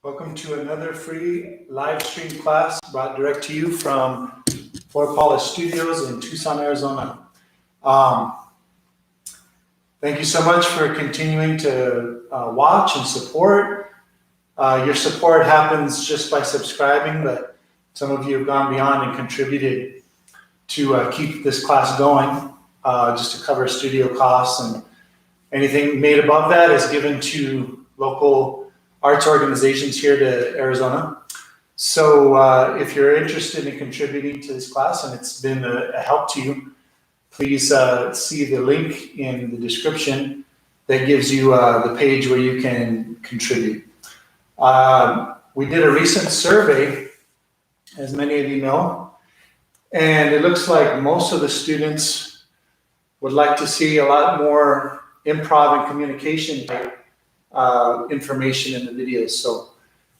Welcome to another free live stream class brought direct to you from Fort Paula Studios in Tucson, Arizona. Thank you so much for continuing to watch and support. Your support happens just by subscribing, but some of you have gone beyond and contributed to keep this class going, just to cover studio costs, and anything made above that is given to local arts organizations here to Arizona. So if you're interested in contributing to this class and it's been a help to you, please see the link in the description that gives you the page where you can contribute. We did a recent survey, as many of you know, and it looks like most of the students would like to see a lot more improv and communication type information in the videos, so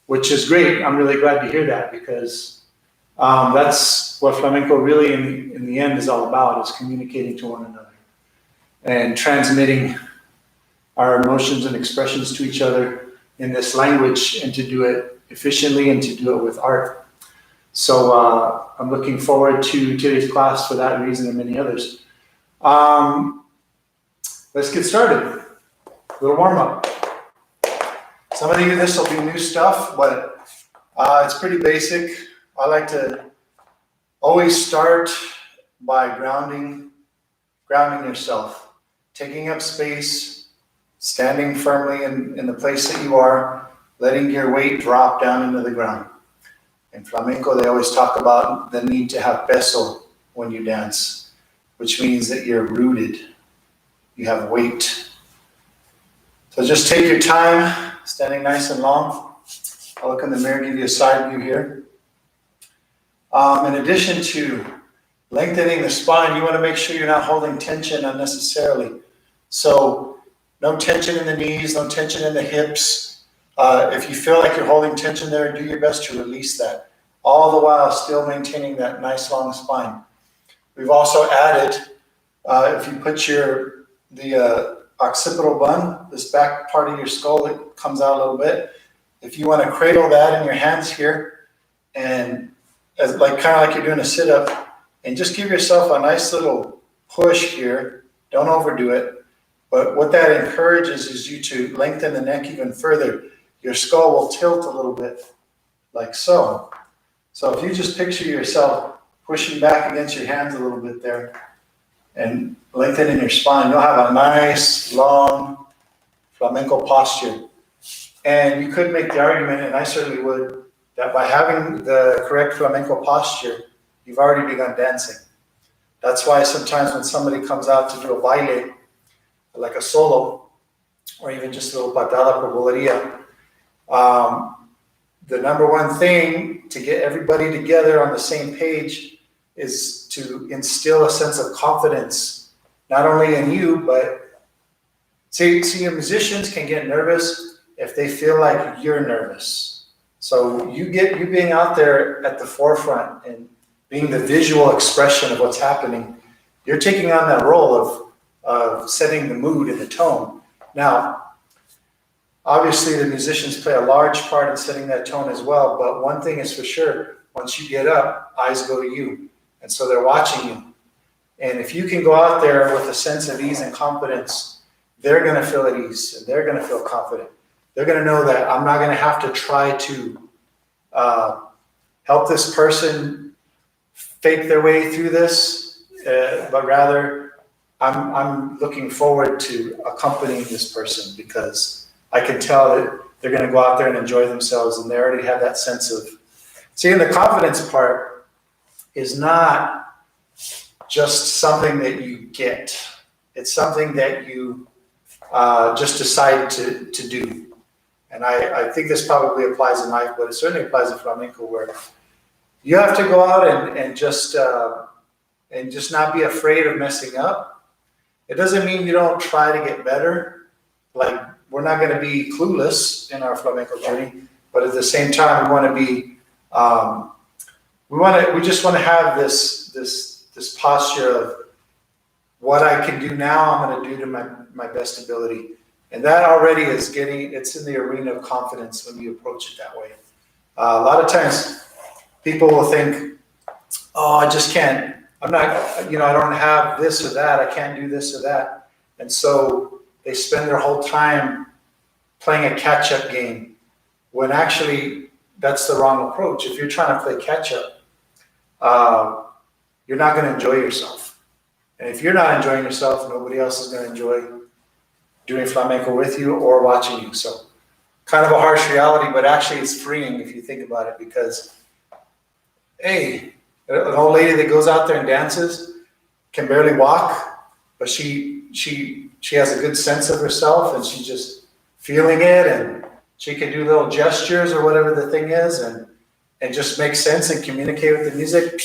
which is great. I'm really glad to hear that, because that's what flamenco really in the end is all about, is communicating to one another and transmitting our emotions and expressions to each other in this language, and to do it efficiently and to do it with art. So I'm looking forward to today's class for that reason and many others. Let's get started. A little warm-up. Some of you, this will be new stuff, but it's pretty basic. I like to always start by grounding yourself, taking up space, standing firmly in the place that you are, letting your weight drop down into the ground. In flamenco, they always talk about the need to have peso when you dance, which means that you're rooted, you have weight. So just take your time, standing nice and long. I'll look in the mirror, give you a side view here. In addition to lengthening the spine, you want to make sure you're not holding tension unnecessarily. So no tension in the knees, no tension in the hips. If you feel like you're holding tension there, do your best to release that, all the while still maintaining that nice long spine. We've also added, if you put the occipital bun, this back part of your skull, it comes out a little bit. If you want to cradle that in your hands here, and kind of like you're doing a sit-up, and just give yourself a nice little push here. Don't overdo it. But what that encourages is you to lengthen the neck even further. Your skull will tilt a little bit, like so. So if you just picture yourself pushing back against your hands a little bit there, and lengthening your spine, you'll have a nice, long flamenco posture. And you could make the argument, and I certainly would, that by having the correct flamenco posture, you've already begun dancing. That's why sometimes when somebody comes out to do a baile, like a solo, or even just a little patada por boleria, the number one thing to get everybody together on the same page is to instill a sense of confidence, not only in you, but see, your musicians can get nervous if they feel like you're nervous. So you being out there at the forefront and being the visual expression of what's happening, you're taking on that role of setting the mood and the tone. Now, obviously the musicians play a large part in setting that tone as well, but one thing is for sure, once you get up, eyes go to you. And so they're watching you. And if you can go out there with a sense of ease and confidence, they're going to feel at ease, and they're going to feel confident. They're going to know that I'm not going to have to try to help this person fake their way through this, but rather I'm looking forward to accompanying this person, because I can tell that they're going to go out there and enjoy themselves, and they already have that sense of, see, the confidence part is not just something that you get. It's something that you just decide to do. And I think this probably applies in life, but it certainly applies in flamenco, where you have to go out and just not be afraid of messing up. It doesn't mean you don't try to get better. Like, we're not going to be clueless in our flamenco journey, but at the same time, we want to be we just want to have this posture of what I can do now, I'm going to do to my best ability. And that already it's in the arena of confidence when you approach it that way. A lot of times people will think, oh, I just can't, I'm not, I don't have this or that, I can't do this or that. And so they spend their whole time playing a catch-up game, when actually that's the wrong approach. If you're trying to play catch-up, you're not going to enjoy yourself. And if you're not enjoying yourself, nobody else is going to enjoy doing flamenco with you or watching you. So kind of a harsh reality, but actually it's freeing if you think about it, because, hey, an old lady that goes out there and dances can barely walk, but she has a good sense of herself, and she's just feeling it, and she can do little gestures or whatever the thing is, and just make sense and communicate with the music.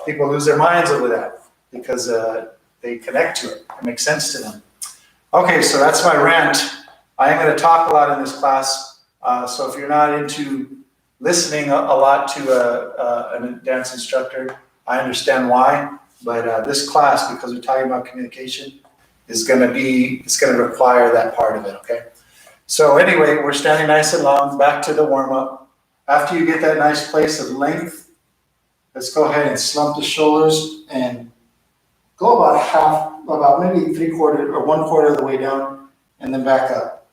People lose their minds over that because they connect to it. It makes sense to them. Okay, so that's my rant. I am going to talk a lot in this class, so if you're not into listening a lot to a dance instructor, I understand why. But this class, because we're talking about communication, it's going to require that part of it. Okay. So anyway, we're standing nice and long. Back to the warm up. After you get that nice place of length, let's go ahead and slump the shoulders and go about maybe 3/4 or 1/4 of the way down, and then back up,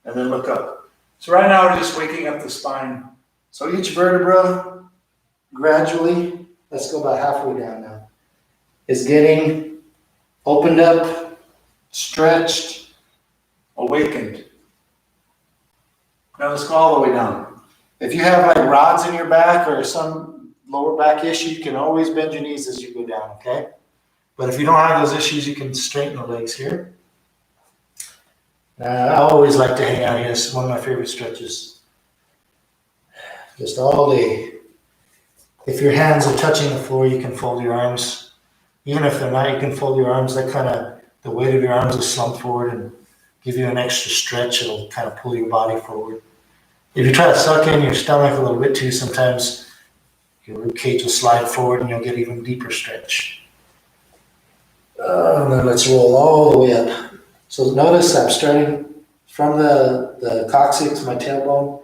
and then look up. So right now we're just waking up the spine. So each vertebra gradually, let's go about halfway down now, is getting opened up, stretched, awakened. Now let's go all the way down. If you have like rods in your back or some lower back issue, you can always bend your knees as you go down, okay? But if you don't have those issues, you can straighten the legs here. I always like to hang out here. It's one of my favorite stretches. Just all day. If your hands are touching the floor, you can fold your arms. Even if they're not, you can fold your arms. That kind of, the weight of your arms will slump forward and give you an extra stretch. It'll kind of pull your body forward. If you try to suck in your stomach a little bit too, sometimes your rib cage will slide forward and you'll get even deeper stretch. And then let's roll all the way up. So notice I'm starting from the coccyx to my tailbone,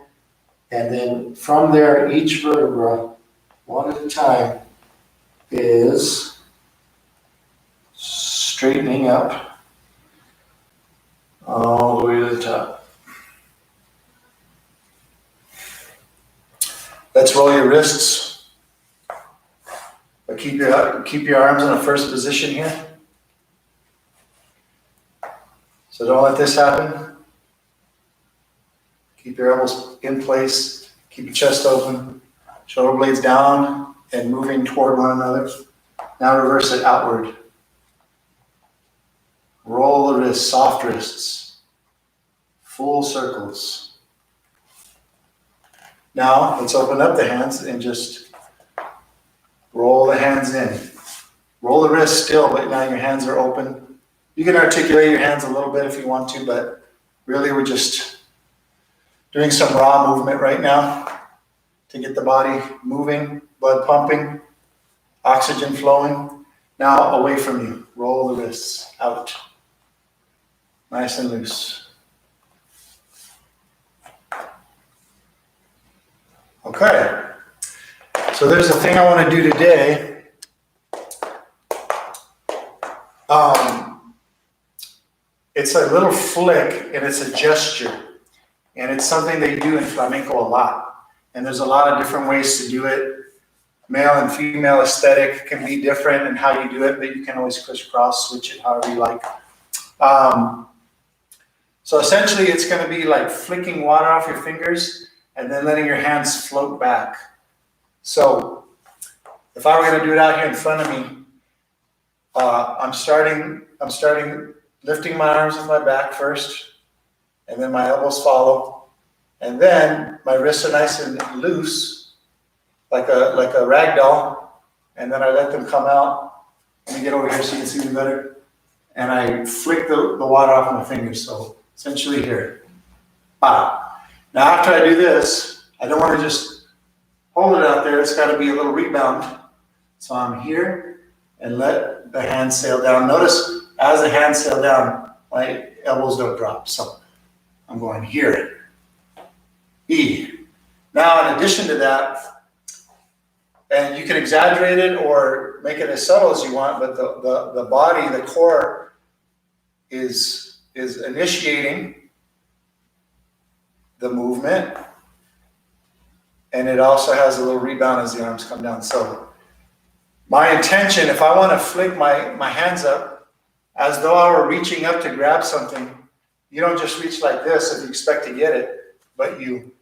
and then from there, each vertebra, one at a time, is straightening up all the way to the top. Let's roll your wrists, but keep your arms in a first position here. So don't let this happen. Keep your elbows in place. Keep your chest open. Shoulder blades down and moving toward one another. Now reverse it outward. Roll the wrists, soft wrists. Full circles. Now let's open up the hands and just roll the hands in. Roll the wrists still, but now your hands are open. You can articulate your hands a little bit if you want to, but really we're just doing some raw movement right now to get the body moving, blood pumping, oxygen flowing. Now away from you. Roll the wrists out. Nice and loose. Okay. So there's a thing I want to do today. It's a little flick and it's a gesture. And it's something they do in flamenco a lot. And there's a lot of different ways to do it. Male and female aesthetic can be different in how you do it, but you can always crisscross, switch it however you like. So essentially it's going to be like flicking water off your fingers and then letting your hands float back. So if I were going to do it out here in front of me, I'm starting lifting my arms with my back first, and then my elbows follow, and then my wrists are nice and loose, like a rag doll, and then I let them come out. Let me get over here so you can see me better. And I flick the water off my fingers. So essentially here. Now after I do this, I don't want to just hold it out there. It's got to be a little rebound. So I'm here and let the hands sail down. Notice as the hands sail down, my elbows don't drop. So I'm going here. E. Now, in addition to that, and you can exaggerate it or make it as subtle as you want, but the body, the core is initiating the movement, and it also has a little rebound as the arms come down. So my intention, if I want to flick my hands up as though I were reaching up to grab something, you don't just reach like this if you expect to get it, but you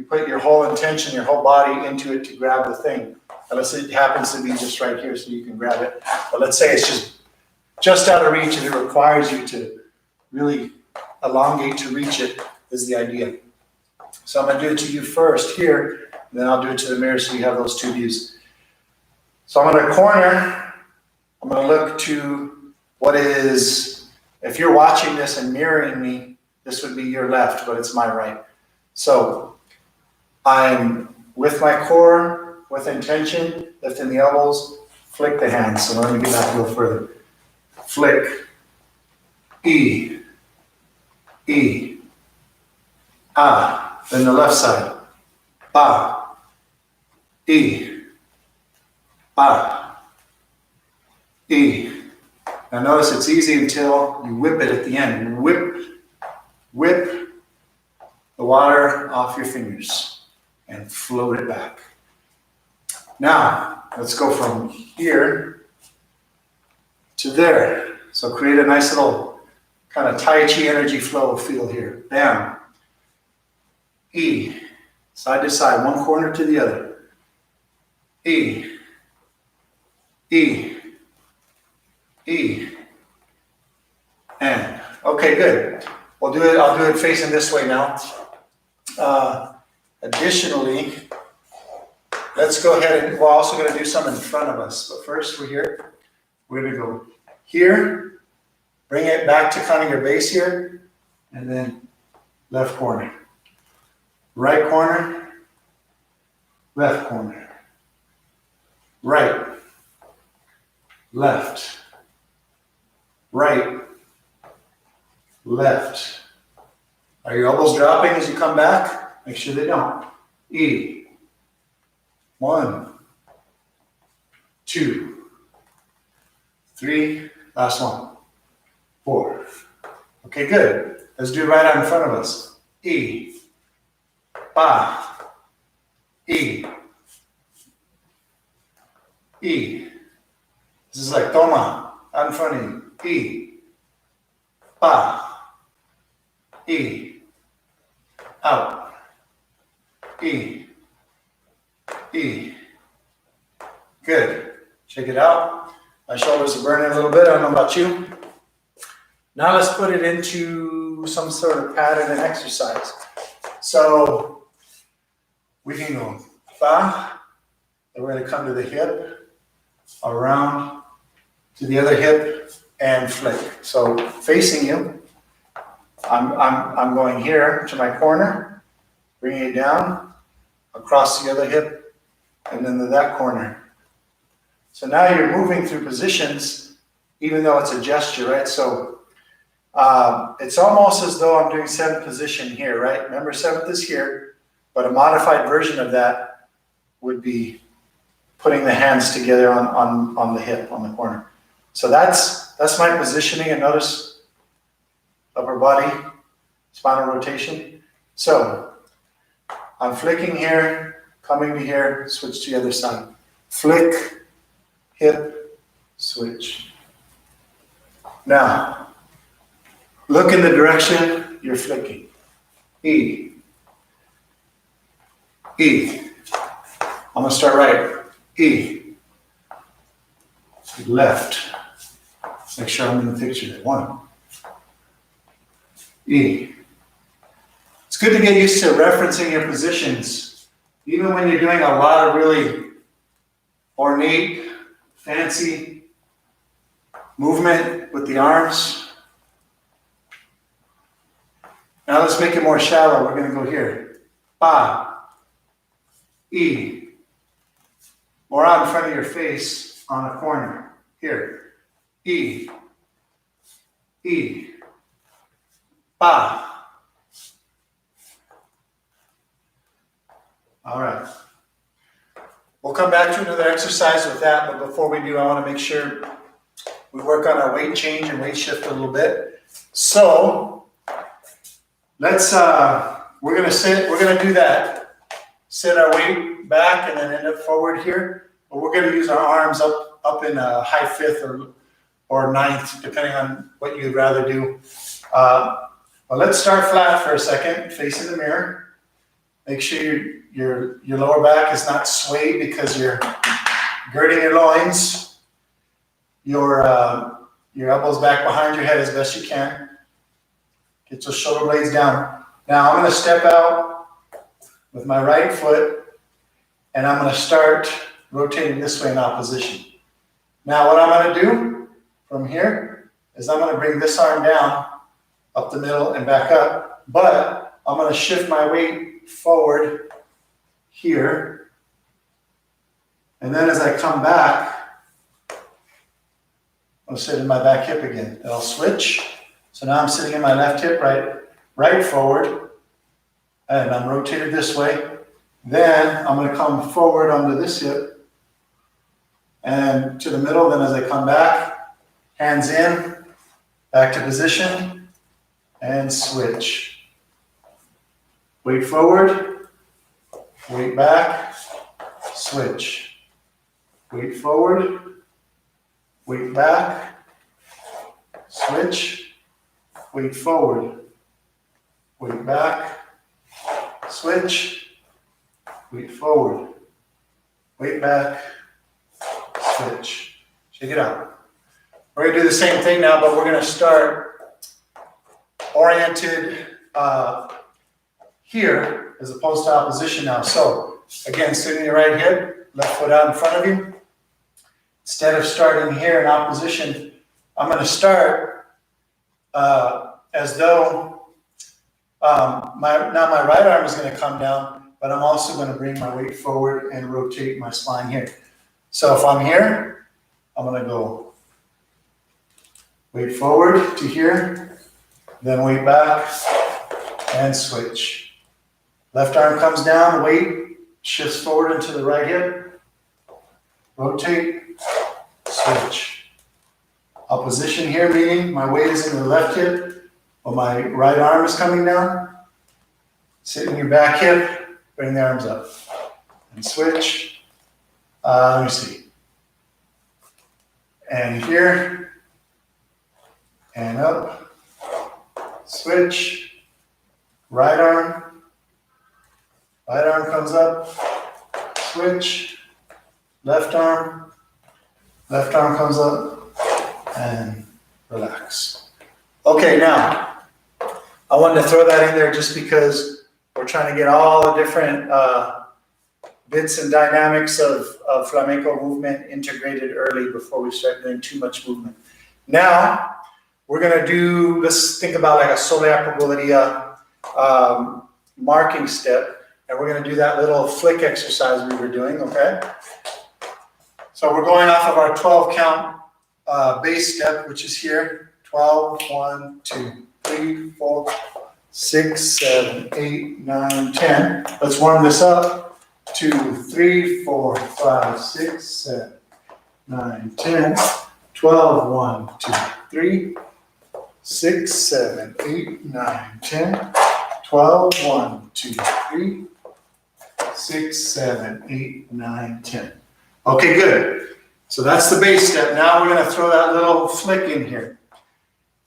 put your whole intention, your whole body into it to grab the thing. Unless it happens to be just right here so you can grab it. But let's say it's just out of reach and it requires you to really elongate to reach it is the idea. So I'm going to do it to you first here, and then I'll do it to the mirror so you have those two views. So I'm going to corner. I'm going to look to what is, if you're watching this and mirroring me, this would be your left, but it's my right. So I'm with my core, with intention, lifting the elbows, flick the hands. So let me get back a little further. Flick. E. E. Ah. Then the left side. Ba. E. Ba. E. Now notice it's easy until you whip it at the end. Whip the water off your fingers and float it back. Now, let's go from here to there. So create a nice little kind of Tai Chi energy flow feel here. Bam. E. Side to side, one corner to the other. E. E. E. And. Okay, good. I'll do it facing this way now. Additionally, let's go ahead and we're also going to do some in front of us. But first, we're here. We're going to go here, bring it back to kind of your base here, and then left corner. Right corner, left corner. Right, left, right, left. Are your elbows dropping as you come back? Make sure they don't. E. 1, 2, 3, last one, 4. Okay, good. Let's do it right out in front of us. E, ba, E, E. This is like toma, out in front of you. E, ba, E, out, E. E. Good. Check it out. My shoulders are burning a little bit. I don't know about you. Now let's put it into some sort of pattern and exercise. So we can go fa, and we're going to come to the hip, around to the other hip, and flick. So facing you, I'm going here to my corner, bringing it down, across the other hip, and then to that corner. So now you're moving through positions, even though it's a gesture, right? So it's almost as though I'm doing 7th position here, right? Remember, 7th is here, but a modified version of that would be putting the hands together on the hip, on the corner. So that's my positioning, and notice upper body, spinal rotation. So I'm flicking here, coming to here, switch to the other side. Flick, hip, switch. Now, look in the direction you're flicking. E. E. I'm going to start right. E. Left. Make sure I'm in the picture. 1. E. It's good to get used to referencing your positions. Even when you're doing a lot of really ornate, fancy movement with the arms. Now let's make it more shallow. We're going to go here. Ba. E. More out in front of your face on a corner. Here. E. E. Ba. All right. We'll come back to another exercise with that, but before we do, I want to make sure we work on our weight change and weight shift a little bit. So let's, we're going to do that. Sit our weight back and then end up forward here. But we're going to use our arms up in a high fifth or ninth, depending on what you'd rather do. Well, let's start flat for a second, facing the mirror. Make sure your lower back is not swayed because you're girding your loins. Your elbows back behind your head as best you can. Get those shoulder blades down. Now I'm going to step out with my right foot and I'm going to start rotating this way in opposition. Now what I'm going to do from here is I'm going to bring this arm down, up the middle and back up, but I'm going to shift my weight forward here, and then as I come back, I'll sit in my back hip again. I'll switch. So now I'm sitting in my left hip, right forward, and I'm rotated this way. Then I'm going to come forward onto this hip and to the middle. Then as I come back, hands in, back to position, and switch. Weight forward, weight back, switch. Weight forward, weight back, switch. Weight forward, weight back, switch. Weight forward, weight back, switch. Check it out. We're going to do the same thing now, but we're going to start oriented here as opposed to opposition now. So again, sitting your right hip, left foot out in front of you. Instead of starting here in opposition, I'm going to start as though my right arm is going to come down, but I'm also going to bring my weight forward and rotate my spine here. So if I'm here, I'm going to go weight forward to here, then weight back and switch. Left arm comes down, weight shifts forward into the right hip, rotate, switch. Opposition here, meaning my weight is in the left hip, but my right arm is coming down. Sit in your back hip, bring the arms up, and switch. Let me see. And here, and up, switch, right arm comes up, switch, left arm comes up, and relax. Okay, now, I wanted to throw that in there just because we're trying to get all the different bits and dynamics of flamenco movement integrated early before we start doing too much movement. Now, we're going to do, let's think about like a Soleá Pogodaría marking step. And we're going to do that little flick exercise we were doing, okay? So we're going off of our 12 count base step, which is here. 12, 1, 2, 3, 4, 6, 7, 8, 9, 10. Let's warm this up. 2, 3, 4, 5, 6, 7, 9, 10, 12, 1, 2, 3, 6, 7, 8, 9, 10, 12, 1, 2, 3, 6, 7, 8, 9, 10. Okay, good. So that's the base step. Now we're going to throw that little flick in here.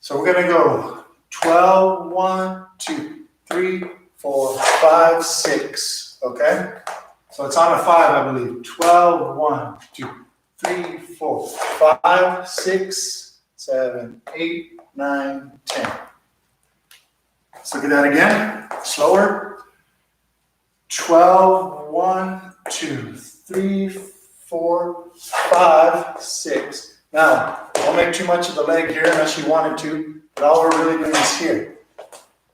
So we're going to go 12, 1, 2, 3, 4, 5, 6. Okay? So it's on a 5, I believe. 12, 1, 2, 3, 4, 5, 6, 7, 8, 9, 10. Let's look at that again. Slower. 12, 1, 2, 3, 4, 5, 6. Now, don't make too much of the leg here unless you wanted to, but all we're really doing is here.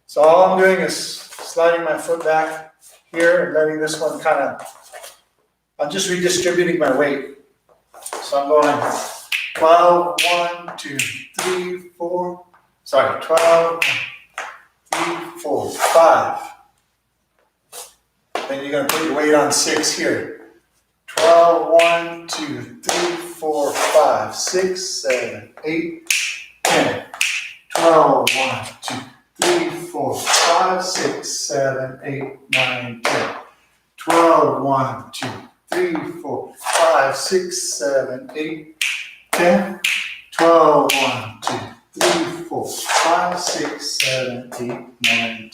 So all I'm doing is sliding my foot back here and letting this one kind of, I'm just redistributing my weight. So I'm going 12, 1, 2, 3, 4, sorry, 12, 3, 4, 5. Then you're going to put your weight on 6 here. 12, 1, 2, 3, 4, 5, 6, 7, 8, 10. 12, 1, 2, 3, 4, 5, 6, 7, 8, 9, 10. 12, 1, 2, 3, 4, 5, 6, 7, 8, 10. 12, 1, 2, 3, 4, 5, 6, 7, 8, 9, 10.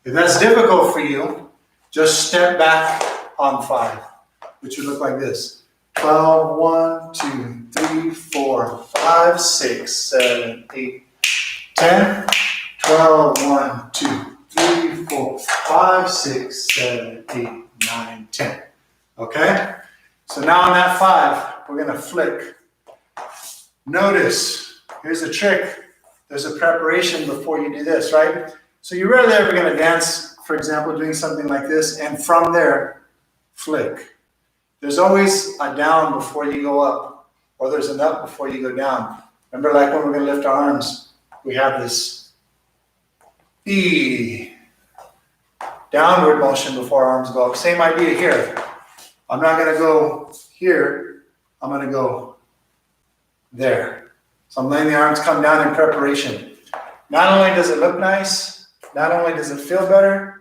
If that's difficult for you, just step back on 5, which would look like this. 12, 1, 2, 3, 4, 5, 6, 7, 8, 10. 12, 1, 2, 3, 4, 5, 6, 7, 8, 9, 10. Okay? So now on that 5, we're going to flick. Notice, here's a trick. There's a preparation before you do this, right? So you're rarely ever going to dance, for example, doing something like this, and from there, flick. There's always a down before you go up, or there's an up before you go down. Remember, like when we're going to lift our arms, we have this E, downward motion before our arms go up. Same idea here. I'm not going to go here. I'm going to go there. So I'm letting the arms come down in preparation. Not only does it look nice, not only does it feel better,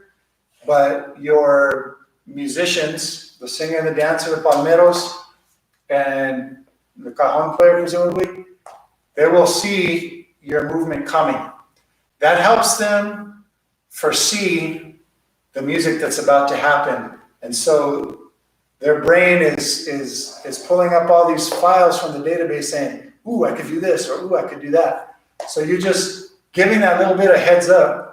but your musicians, the singer and the dancer, the palmeros, and the cajon player presumably, they will see your movement coming. That helps them foresee the music that's about to happen. And so their brain is pulling up all these files from the database saying, ooh, I could do this, or ooh, I could do that. So you're just giving that little bit of heads up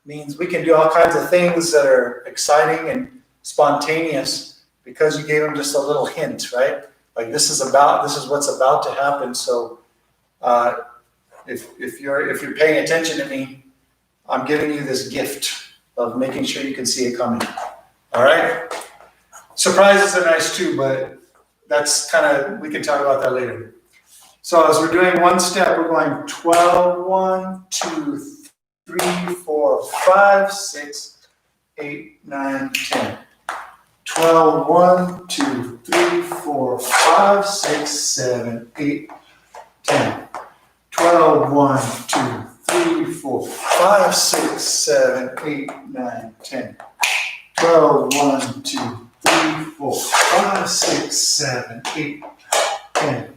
means we can do all kinds of things that are exciting and spontaneous because you gave them just a little hint, right? Like this is what's about to happen. So if you're paying attention to me, I'm giving you this gift of making sure you can see it coming. All right? Surprises are nice too, but that's kind of, we can talk about that later. So as we're doing one step, we're going 12, 1, 2, 3, 4, 5, 6, 8, 9, 10. 12, 1, 2, 3, 4, 5, 6, 7, 8, 10. 12, 1, 2, 3, 4, 5, 6, 7, 8, 9, 10. 12, 1, 2, 3, 4, 5, 6, 7, 8, 10.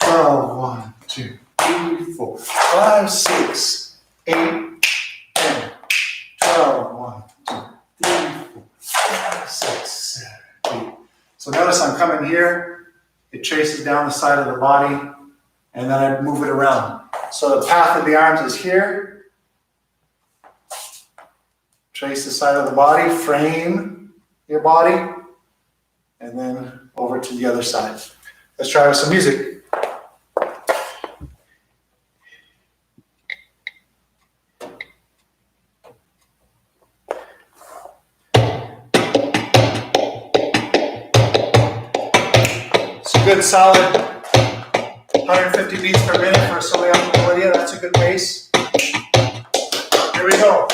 12, 1, 2, 3, 4, 5, 6, 8, 10. 12, 1, 2, 3, 4, 5, 6, 7, 8. So notice I'm coming here, it traces down the side of the body, and then I move it around. So the path of the arms is here. Trace the side of the body, frame your body, and then over to the other side. Let's try with some music. Good solid 150 beats per minute for Soleil Melodia. That's a good pace. Here we go.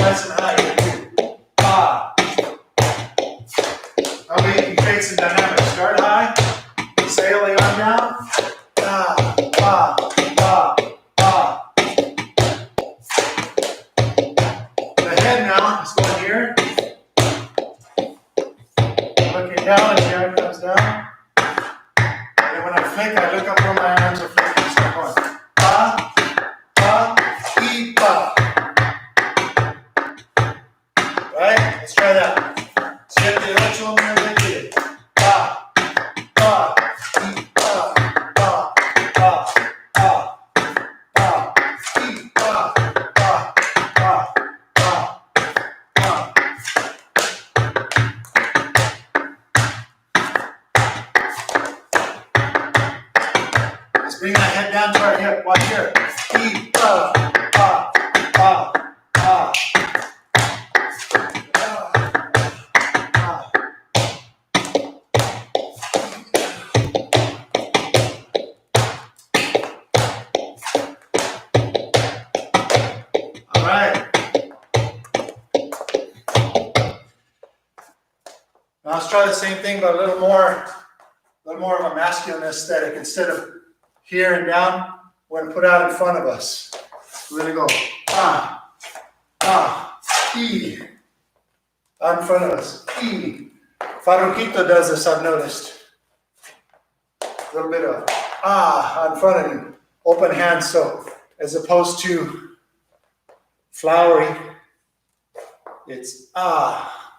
Nice and high here too. Ah. Okay, you can create some dynamics. Start high, sail the arm down. Ah, ah, ah, ah. The head now is going here. Looking down as the arm comes down. And when I flick, I look up where my arms are flicking. So I'm going ah, ah, ee, ah. Right? Let's try that. 7, 8, 9, 10. Pa, pa, y, pa, pa, pa, pa, pa, y, pa, pa, pa, pa, pa. Bring that head down to our hip. Watch here. E, ah, ah, ah, ah. All right. Now let's try the same thing, but a little more of a masculine aesthetic. Instead of here and down, we're going to put out in front of us. We're going to go ah, ah, e. Out in front of us, e. Farruquito does this, I've noticed. A little bit of ah out in front of you. Open hands, so as opposed to flowery, it's ah.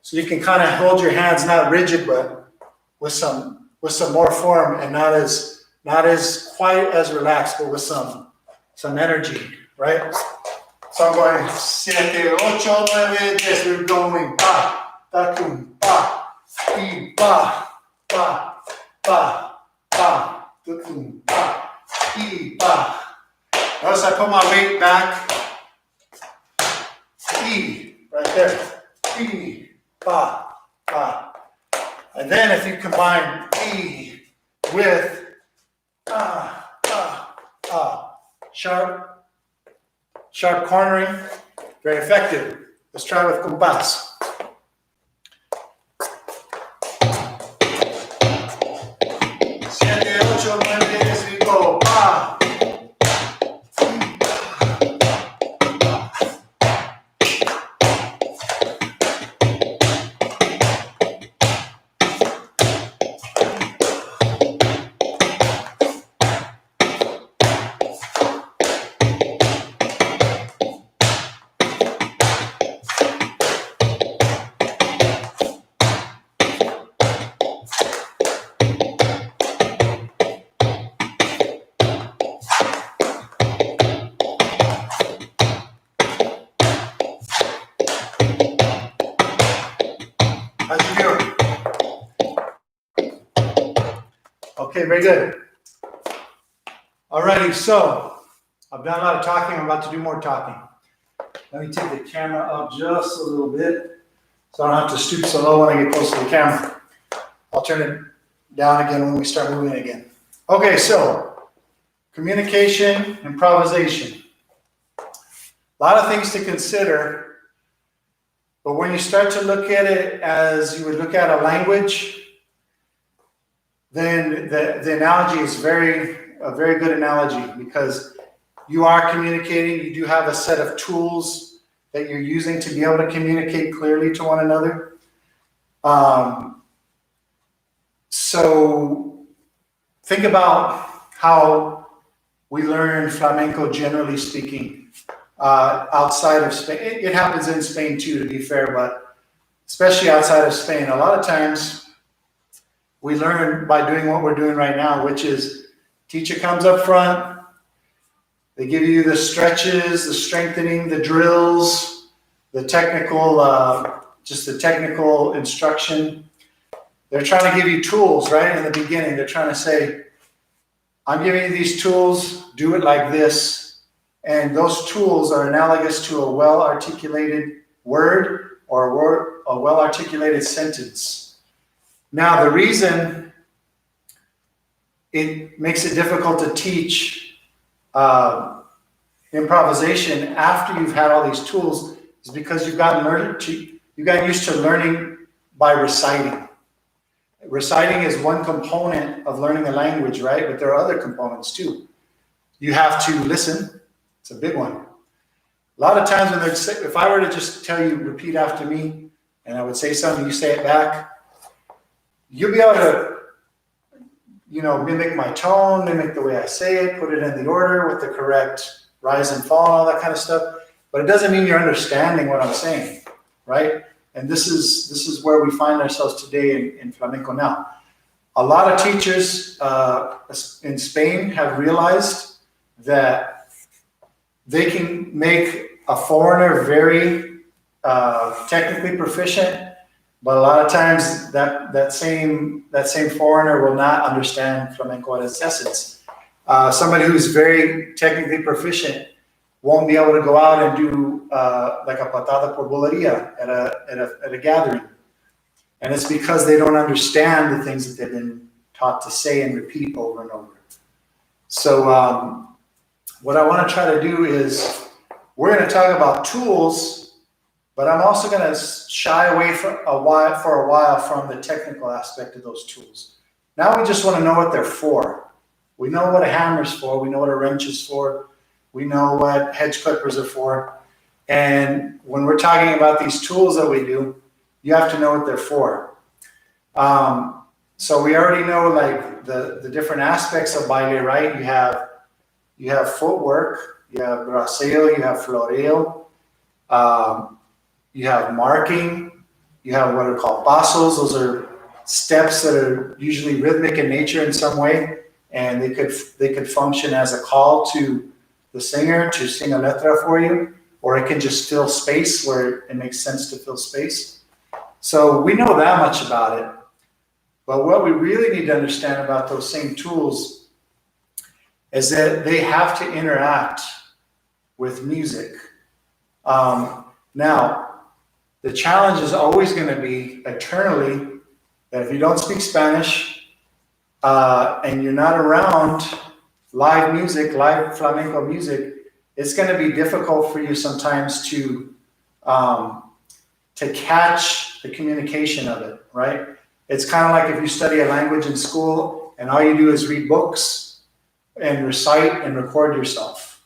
So you can kind of hold your hands not rigid, but with some more form and not as quite as relaxed, but with some energy, right? So I'm going 7, 8, 9, 10. We're going pa, tatum, pa, e, pa, pa, pa, pa, tatum, pa, e, pa. Notice I put my weight back. E, right there. E, pa, pa. And then if you combine E with sharp cornering, very effective. Let's try with compás. 7, 8, 9, 10, we go. Pa. Okay, very good. Alrighty, so I've done a lot of talking. I'm about to do more talking. Let me take the camera up just a little bit so I don't have to stoop so low when I get close to the camera. I'll turn it down again when we start moving again. Okay, so communication, improvisation. A lot of things to consider, but when you start to look at it as you would look at a language, then the analogy is a very good analogy, because you are communicating. You do have a set of tools that you're using to be able to communicate clearly to one another. So think about how we learn flamenco, generally speaking, outside of Spain. It happens in Spain too, to be fair, but especially outside of Spain, a lot of times we learn by doing what we're doing right now, which is teacher comes up front. They give you the stretches, the strengthening, the drills, the technical, just the technical instruction. They're trying to give you tools, right? In the beginning, they're trying to say, I'm giving you these tools, do it like this. And those tools are analogous to a well-articulated word or a well-articulated sentence. Now, the reason it makes it difficult to teach improvisation after you've had all these tools is because you got used to learning by reciting. Reciting is one component of learning a language, right? But there are other components too. You have to listen. It's a big one. A lot of times when if I were to just tell you, repeat after me, and I would say something, you say it back, you'll be able to, mimic my tone, mimic the way I say it, put it in the order with the correct rise and fall, and all that kind of stuff. But it doesn't mean you're understanding what I'm saying, right? And this is where we find ourselves today in flamenco now. A lot of teachers in Spain have realized that they can make a foreigner very technically proficient, but a lot of times that same foreigner will not understand flamenco at its essence. Somebody who's very technically proficient won't be able to go out and do like a patada por boleria at a gathering. And it's because they don't understand the things that they've been taught to say and repeat over and over. So what I want to try to do is, we're going to talk about tools, but I'm also going to shy away for a while from the technical aspect of those tools. Now we just want to know what they're for. We know what a hammer's for. We know what a wrench is for. We know what hedge clippers are for. And when we're talking about these tools that we do, you have to know what they're for. So we already know like the different aspects of baile, right? You have footwork, you have braceo, you have floreo, you have marking, you have what are called pasos. Those are steps that are usually rhythmic in nature in some way, and they could function as a call to the singer to sing a letra for you, or it can just fill space where it makes sense to fill space. So we know that much about it. But what we really need to understand about those same tools is that they have to interact with music. Now, the challenge is always going to be eternally that if you don't speak Spanish and you're not around live music, live flamenco music, it's going to be difficult for you sometimes to catch the communication of it, right? It's kind of like if you study a language in school and all you do is read books and recite and record yourself.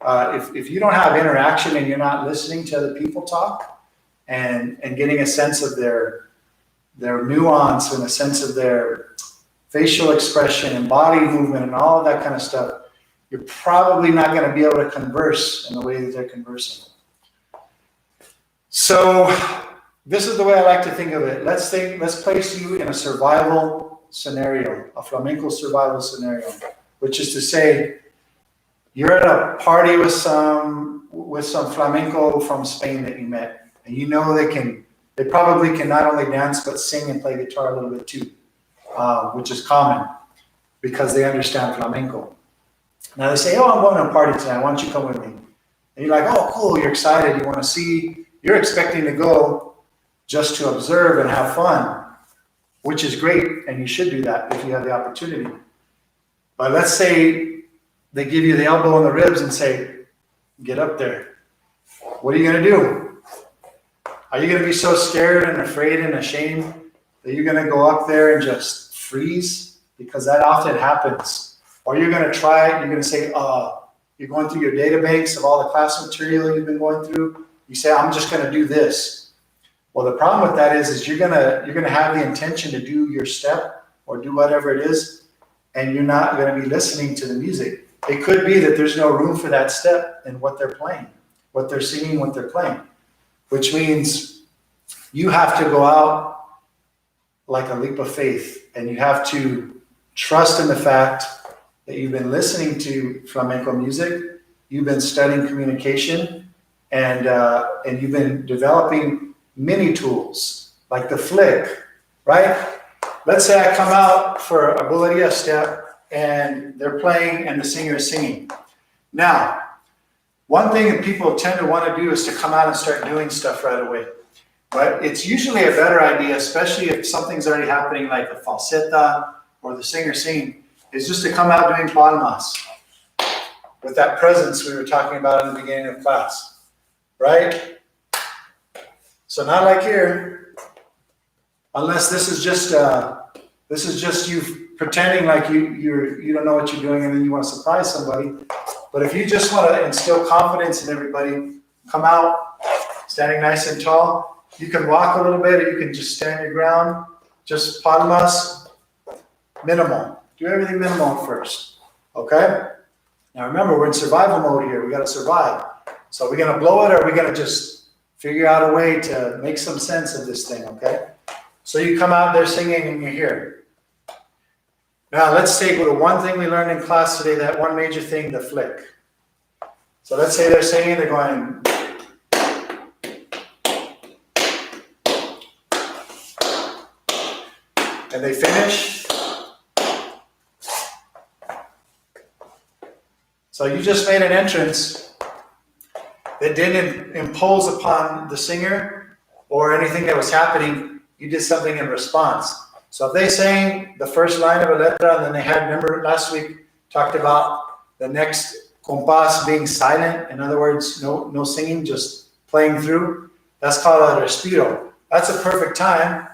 If you don't have interaction and you're not listening to other people talk and getting a sense of their nuance and a sense of their facial expression and body movement and all of that kind of stuff, you're probably not going to be able to converse in the way that they're conversing. So this is the way I like to think of it. Let's place you in a survival scenario, a flamenco survival scenario, which is to say, you're at a party with some flamenco from Spain that you met, and you know they probably can not only dance but sing and play guitar a little bit too, which is common because they understand flamenco. Now they say, "Oh, I'm going to a party tonight. Why don't you come with me?" And you're like, "Oh, cool! You're excited. You want to see. You're expecting to go just to observe and have fun, which is great, and you should do that if you have the opportunity. But let's say they give you the elbow in the ribs and say, get up there. What are you going to do? Are you going to be so scared and afraid and ashamed that you're going to go up there and just freeze? Because that often happens. Or you're going to try it, you're going to say, you're going through your database of all the class material you've been going through. You say, I'm just going to do this. Well, the problem with that is you're gonna have the intention to do your step or do whatever it is, and you're not going to be listening to the music. It could be that there's no room for that step in what they're playing, what they're singing, what they're playing, which means you have to go out like a leap of faith, and you have to trust in the fact that you've been listening to flamenco music, you've been studying communication, and you've been developing mini tools like the flick, right? Let's say I come out for a bulería step and they're playing and the singer is singing. Now, one thing that people tend to want to do is to come out and start doing stuff right away. But it's usually a better idea, especially if something's already happening like the falseta or the singer singing, is just to come out doing palmas with that presence we were talking about in the beginning of class, right? So not like here, unless this is just you pretending like you don't know what you're doing and then you want to surprise somebody. But if you just want to instill confidence in everybody, come out standing nice and tall. You can walk a little bit, or you can just stand your ground. Just palmas, minimal. Do everything minimal first, okay? Now remember, we're in survival mode here. We got to survive. So are we going to blow it, or are we going to just figure out a way to make some sense of this thing, okay? So you come out there singing and you're here. Now let's take the one thing we learned in class today, that one major thing, the flick. So let's say they're singing, they're going, and they finish, So you just made an entrance that didn't impose upon the singer or anything that was happening. You did something in response. So if they sang the first line of a letra and then they had, remember last week, talked about the next compás being silent. In other words, no singing, just playing through. That's called a respiro. That's a perfect time.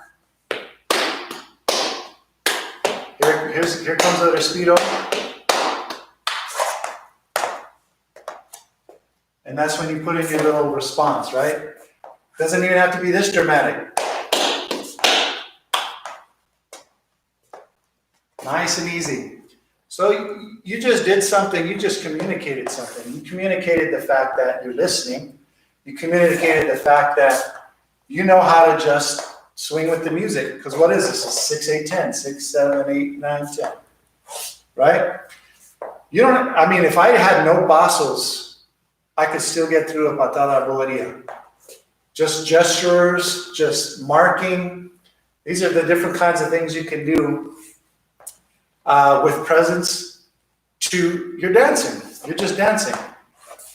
Here comes the respiro. And that's when you put in your little response, right? Doesn't even have to be this dramatic. Nice and easy. So you just did something, you just communicated something. You communicated the fact that you're listening. You communicated the fact that you know how to just swing with the music. Because what is this? It's 6, 8, 10. 6, 7, 8, 9, 10. Right? You don't, I mean, if I had no bassos, I could still get through a patada boleria. Just gestures, just marking. These are the different kinds of things you can do with presence to your dancing. You're just dancing.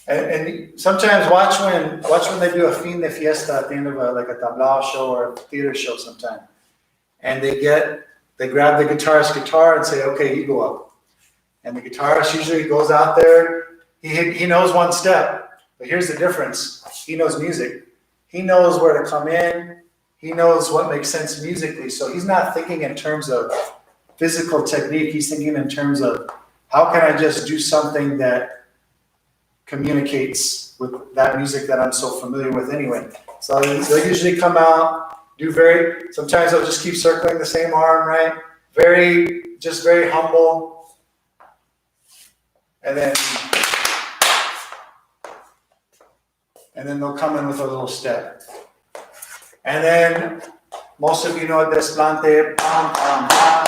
And sometimes watch when they do a fin de fiesta at the end of like a tablao show or a theater show sometime. And they grab the guitarist's guitar and say, okay, you go up. And the guitarist usually goes out there. He knows one step, but here's the difference. He knows music. He knows where to come in. He knows what makes sense musically. So he's not thinking in terms of physical technique. He's thinking in terms of how can I just do something that communicates with that music that I'm so familiar with anyway. So they'll usually come out, sometimes they'll just keep circling the same arm, right? Very humble. And then they'll come in with a little step. And then most of you know desplante, pam, pam, pam.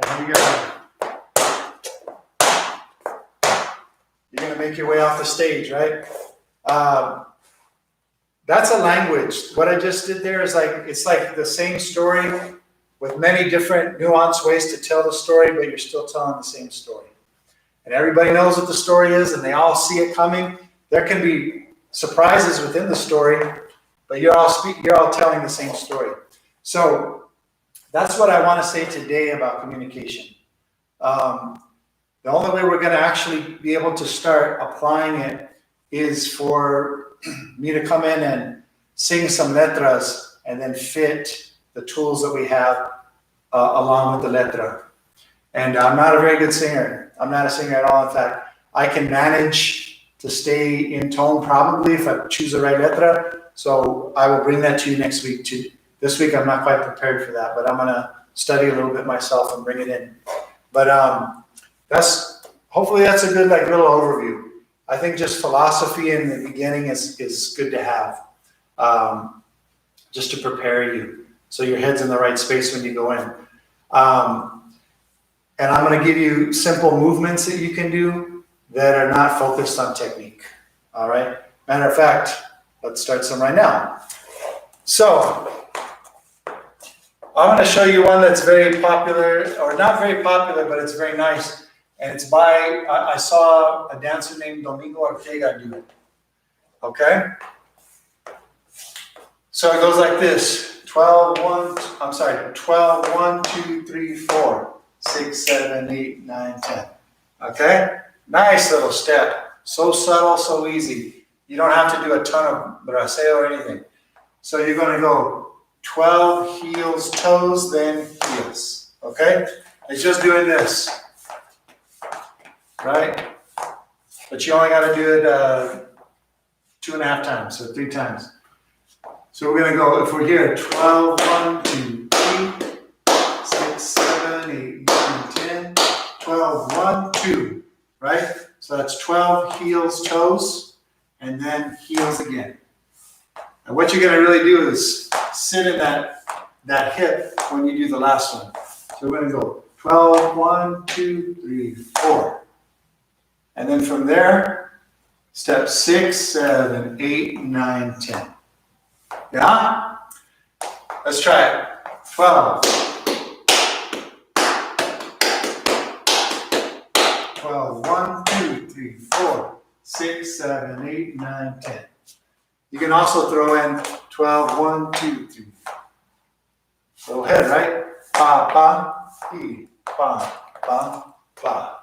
And you're gonna make your way off the stage, right? That's a language. What I just did there is it's like the same story with many different nuanced ways to tell the story, but you're still telling the same story. And everybody knows what the story is, and they all see it coming. There can be surprises within the story, but you're all telling the same story. So that's what I want to say today about communication. The only way we're going to actually be able to start applying it is for me to come in and sing some letras and then fit the tools that we have along with the letra. And I'm not a very good singer. I'm not a singer at all. In fact, I can manage to stay in tone probably if I choose the right letra. So I will bring that to you next week too. This week I'm not quite prepared for that, but I'm going to study a little bit myself and bring it in. But hopefully that's a good little overview. I think just philosophy in the beginning is good to have, just to prepare you so your head's in the right space when you go in. And I'm going to give you simple movements that you can do that are not focused on technique. All right. Matter of fact, let's start some right now. So I'm going to show you one that's very popular, or not very popular, but it's very nice. And it's by, I saw a dancer named Domingo Ortega do it. Okay? So it goes like this. 12, 1, 2, 3, 4, 6, 7, 8, 9, 10. Okay? Nice little step. So subtle, so easy. You don't have to do a ton of braceo or anything. So you're going to go 12 heels, toes, then heels. Okay? It's just doing this. Right? But you only got to do it 2.5 times, so 3 times. So we're going to go, if we're here, 12, 1, 2, 3, 6, 7, 8, 9, 10, 12, 1, 2, right? So that's 12 heels, toes, and then heels again. And what you're going to really do is sit in that hip when you do the last one. So we're going to go 12, 1, 2, 3, 4. And then from there, step 6, 7, 8, 9, 10. Yeah? Let's try it. 12, 12. 1, 2, 3, 4, 6, 7, 8, 9, 10. You can also throw in 12. 1, 2, 3. Little head, right? Pa, pa, e, pa, pa, pa.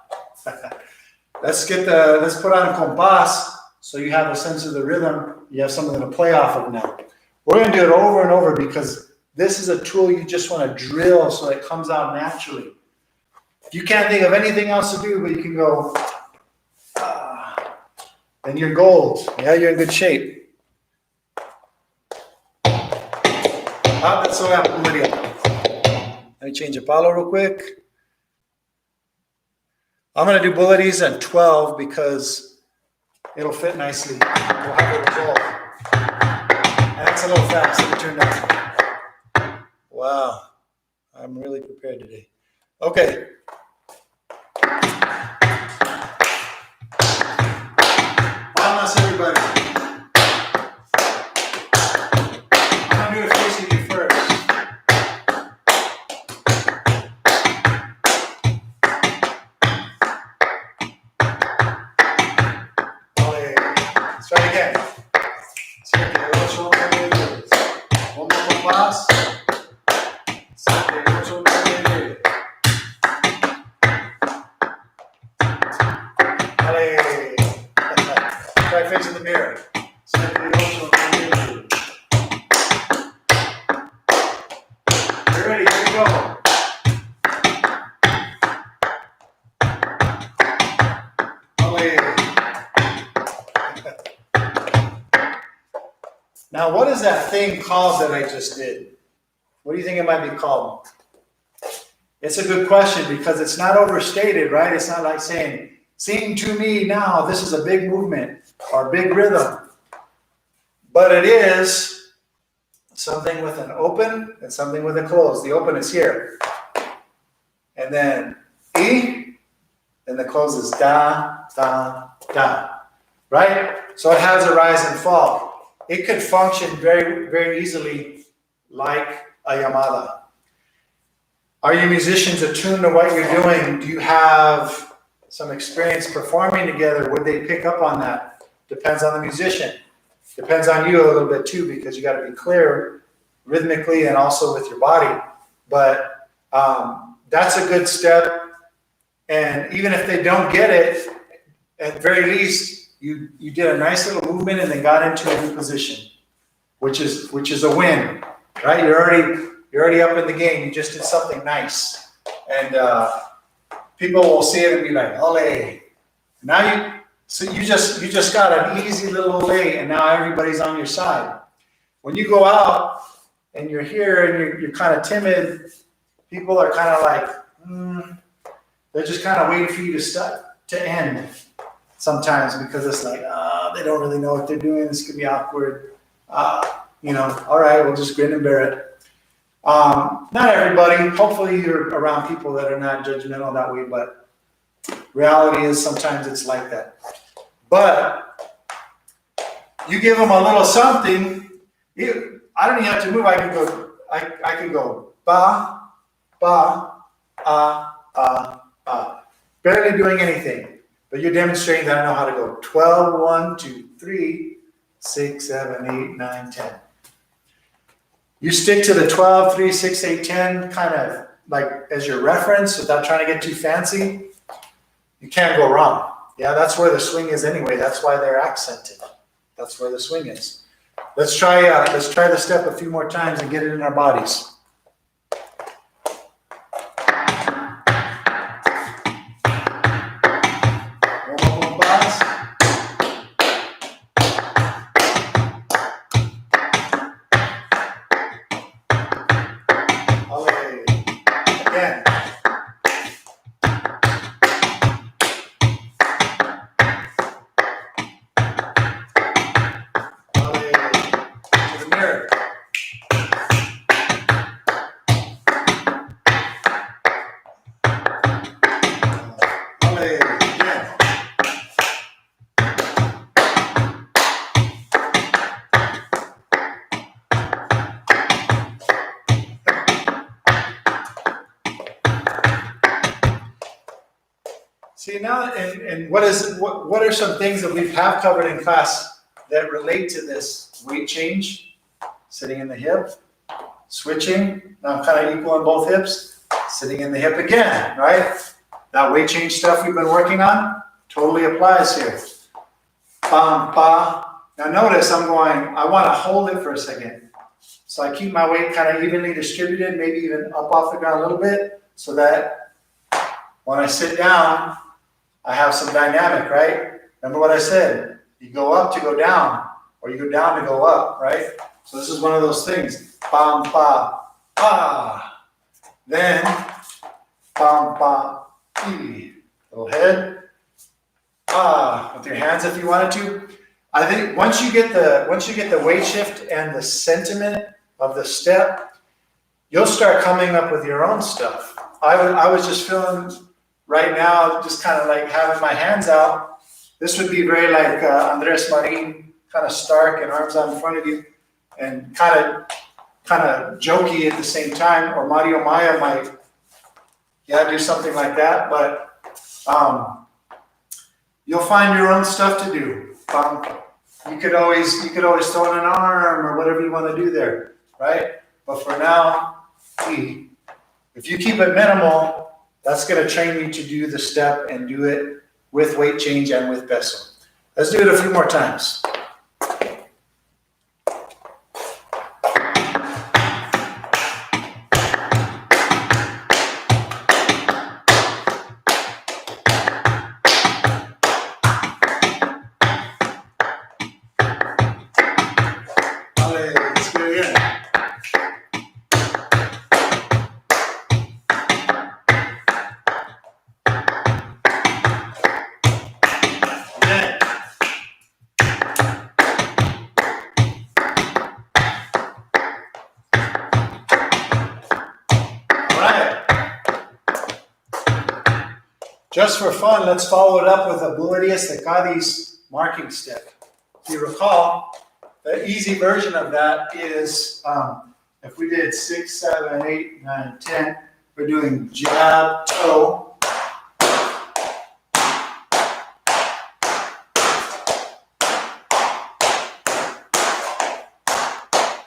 Let's put on compás so you have a sense of the rhythm. You have something to play off of now. We're going to do it over and over because this is a tool you just want to drill so it comes out naturally. If you can't think of anything else to do, but you can go, then you're gold. Yeah, you're in good shape. Let me change the palo real quick. I'm going to do bullets at 12 because it'll fit nicely. We'll have it resolve. And that's a little fast. Let me turn that. Wow. I'm really prepared today. Okay. Vamos, everybody. I'm going to do it facing you first. Let's try it again. Siete, ocho, nueve, 10. One more más. Siete, ocho, nueve, 10. Vale. Try facing the mirror. Siete, ocho, nueve, 10. You're ready. Here we go. Now, what is that thing called that I just did? What do you think it might be called? It's a good question because it's not overstated, right? It's not like saying, sing to me now, this is a big movement or big rhythm. But it is something with an open and something with a close. The open is here. And then E, and the close is da, da, da, right? So it has a rise and fall. It could function very, very easily like a llamada. Are you musicians attuned to what you're doing? Do you have some experience performing together? Would they pick up on that? Depends on the musician. Depends on you a little bit too, because you got to be clear rhythmically and also with your body. But that's a good step. And even if they don't get it, at very least, you did a nice little movement and then got into a new position, which is a win, right? You're already up in the game. You just did something nice, and people will see it and be like, "Ole!" Now you just got an easy little ole, and now everybody's on your side. When you go out and you're here and you're kind of timid, people are kind of like, they're just kind of waiting for you to end. Sometimes because it's like, they don't really know what they're doing. This could be awkward. All right, we'll just grin and bear it. Not everybody. Hopefully you're around people that are not judgmental that way, but reality is sometimes it's like that. But you give them a little something. I don't even have to move. I can go ba, ba, barely doing anything. But you're demonstrating that I know how to go 12, 1, 2, 3, 6, 7, 8, 9, 10. You stick to the 12, 3, 6, 8, 10 kind of like as your reference without trying to get too fancy. You can't go wrong. Yeah, that's where the swing is anyway. That's why they're accented. That's where the swing is. Let's try the step a few more times and get it in our bodies. See, now and what are some things that we have covered in class that relate to this weight change? Sitting in the hip, switching. Now I'm kind of equal on both hips. Sitting in the hip again, right? That weight change stuff we've been working on totally applies here. Bam, ba. Now notice I'm going, I want to hold it for a second. So I keep my weight kind of evenly distributed, maybe even up off the ground a little bit, so that when I sit down, I have some dynamic, right? Remember what I said? You go up to go down, or you go down to go up, right? So this is one of those things. Bam, ba, ba. Then, bam, ba, e. Little head. Ah, with your hands if you wanted to. I think once you get the weight shift and the sentiment of the step, you'll start coming up with your own stuff. I was just feeling right now, just kind of like having my hands out. This would be very like Andres Marin, kind of stark and arms out in front of you, and kind of jokey at the same time. Or Mario Maya might, do something like that. But you'll find your own stuff to do. You could always throw in an arm or whatever you want to do there, right? But for now, if you keep it minimal, that's going to train you to do the step and do it with weight change and with peso. Let's do it a few more times. Just for fun, let's follow it up with a Bulerías de Cádiz marking step. If you recall, the easy version of that is if we did 6, 7, 8, 9, 10, we're doing jab, toe.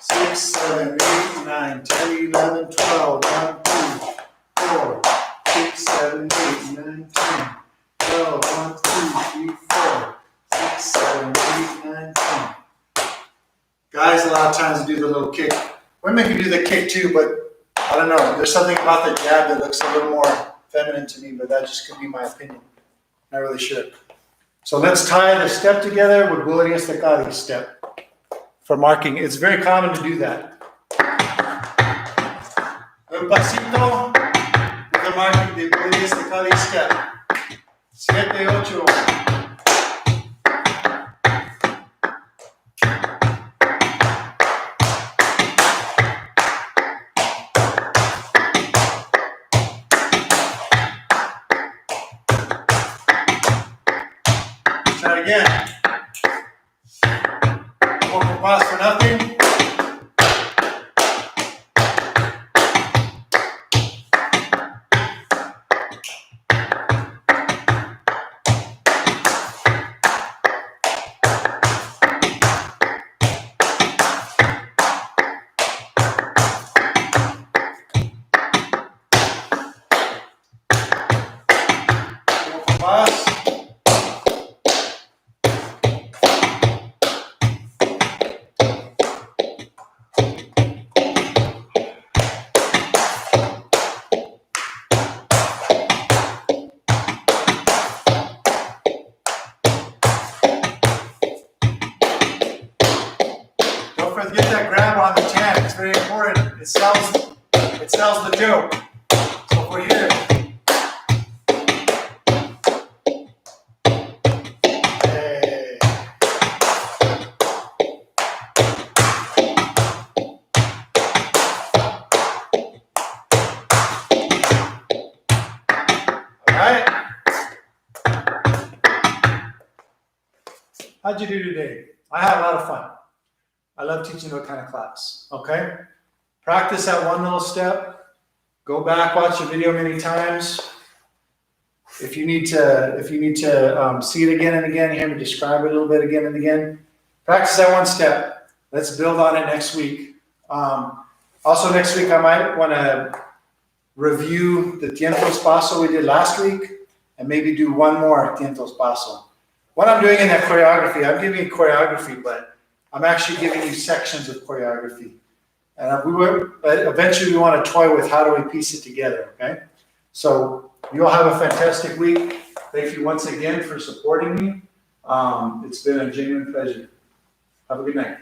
Six, 7, 8, 9, 10, 11, 12, 1, 2, 4. 6, 7, 8, 9, 10, 12, 1, 2, 3, 4, 6, 7, 8, 9, 10. Guys, a lot of times do the little kick. Women can do the kick too, but I don't know. There's something about the jab that looks a little more feminine to me, but that just could be my opinion. Not really sure. So let's tie the step together with Bulerías de Cádiz step for marking. It's very common to do that. Un pasito. The marking de Bulerías de Cádiz step. 7, 8. Try it again. One more pass for nothing. Get that grab on the 10. It's very important. It sells the joke. So we're here. Hey. All right. How'd you do today? I had a lot of fun. I love teaching that kind of class, okay? Practice that one little step. Go back, watch the video many times. if you need to see it again and again, you hear me describe it a little bit again and again. Practice that one step. Let's build on it next week. Also next week, I might want to review the tientos paso we did last week and maybe do one more tientos paso. What I'm doing in that choreography, I'm giving you choreography, but I'm actually giving you sections of choreography. And eventually we want to toy with how do we piece it together, okay? So you all have a fantastic week. Thank you once again for supporting me. It's been a genuine pleasure. Have a good night.